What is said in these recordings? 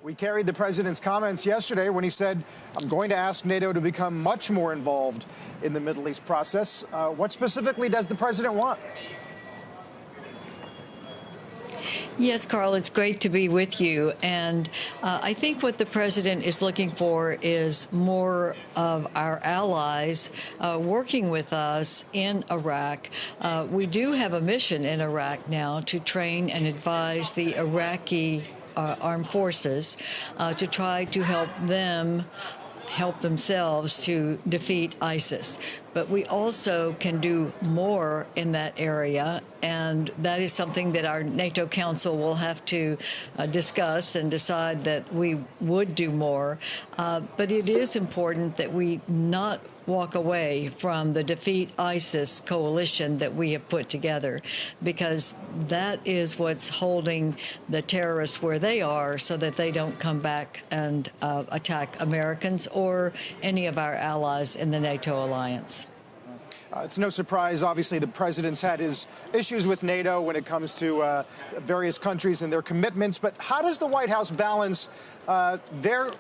We carried the president's comments yesterday when he said, I'm going to ask NATO to become much more involved in the Middle East process. What specifically does the president want? Yes, Carl, it's great to be with you. And I think what the president is looking for is more of our allies working with us in Iraq. We do have a mission in Iraq now to train and advise the Iraqi armed forces to try to help them help themselves to defeat ISIS. But we also can do more in that area, and that is something that our NATO Council will have to discuss and decide that we would do more. But it is important that we not walk away from the Defeat ISIS coalition that we have put together, because that is what's holding the terrorists where they are so that they don't come back and attack Americans or any of our allies in the NATO alliance. It's no surprise, obviously, the president's had his issues with NATO when it comes to various countries and their commitments. But how does the White House balance their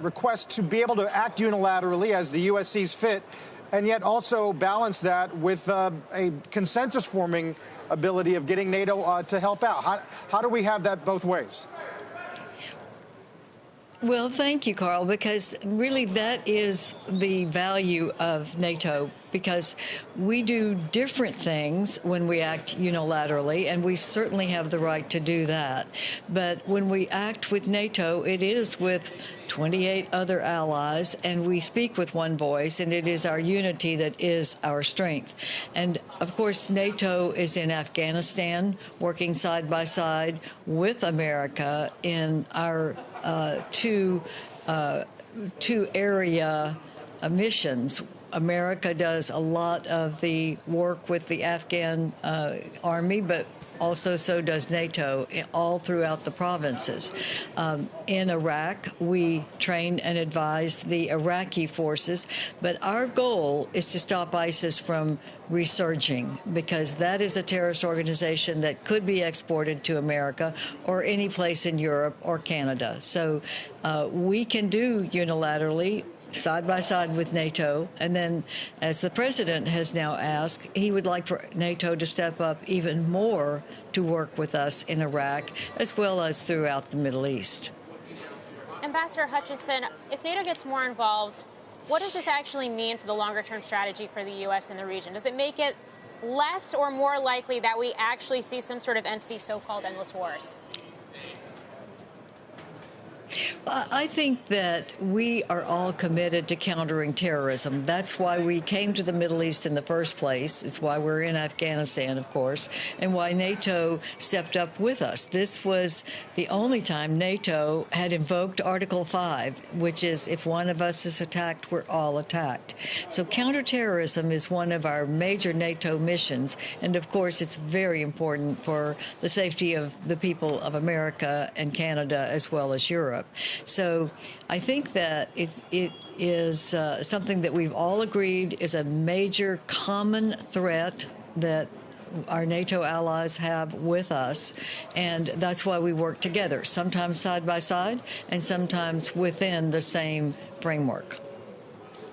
request to be able to act unilaterally as the U.S. sees fit, and yet also balance that with a consensus-forming ability of getting NATO to help out? How do we have that both ways? Well, thank you, Carl, because really that is the value of NATO, because we do different things when we act unilaterally, and we certainly have the right to do that. But when we act with NATO, it is with 28 other allies, and we speak with one voice, and it is our unity that is our strength. And, of course, NATO is in Afghanistan, working side by side with America in our two area missions. America does a lot of the work with the Afghan army, but also so does NATO all throughout the provinces. In Iraq, we train and advise the Iraqi forces, but our goal is to stop ISIS from resurging, because that is a terrorist organization that could be exported to America or any place in Europe or Canada. So we can do unilaterally, side by side with NATO. And then, as the president has now asked, he would like for NATO to step up even more to work with us in Iraq, as well as throughout the Middle East. Ambassador Hutchison, if NATO gets more involved, what does this actually mean for the longer-term strategy for the U.S. in the region? Does it make it less or more likely that we actually see some sort of end to these so-called endless wars? I think that we are all committed to countering terrorism. That's why we came to the Middle East in the first place. It's why we're in Afghanistan, of course, and why NATO stepped up with us. This was the only time NATO had invoked Article 5, which is if one of us is attacked, we're all attacked. So counterterrorism is one of our major NATO missions, and of course it's very important for the safety of the people of America and Canada as well as Europe. So I think that it is something that we've all agreed is a major common threat that our NATO allies have with us, and that's why we work together, sometimes side by side and sometimes within the same framework.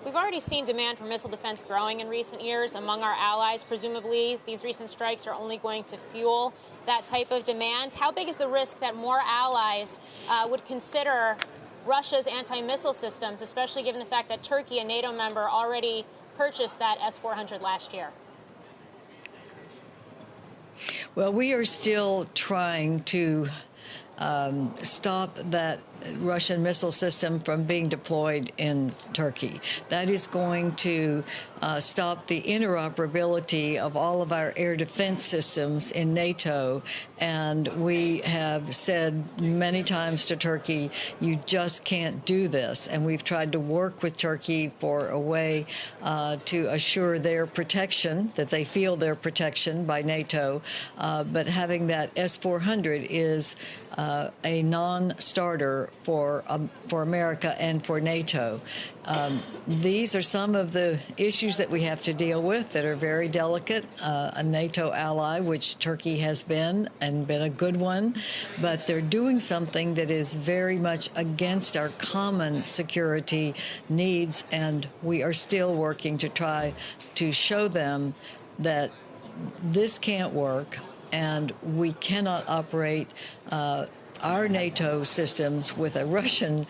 We've already seen demand for missile defense growing in recent years among our allies. Presumably, these recent strikes are only going to fuel that type of demand. How big is the risk that more allies would consider Russia's anti-missile systems, especially given the fact that Turkey, a NATO member, already purchased that S-400 last year? Well, we are still trying to stop that Russian missile system from being deployed in Turkey. That is going to stop the interoperability of all of our air defense systems in NATO. And we have said many times to Turkey, you just can't do this. And we've tried to work with Turkey for a way to assure their protection, that they feel their protection by NATO. But having that S-400 is a non-starter for America and for NATO. These are some of the issues issues that we have to deal with that are very delicate. A NATO ally, which Turkey has been, and been a good one, but they're doing something that is very much against our common security needs, and we are still working to try to show them that this can't work, and we cannot operate our NATO systems with a Russian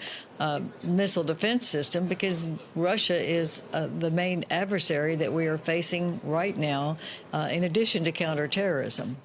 missile defense system, because Russia is the main adversary that we are facing right now, in addition to counterterrorism.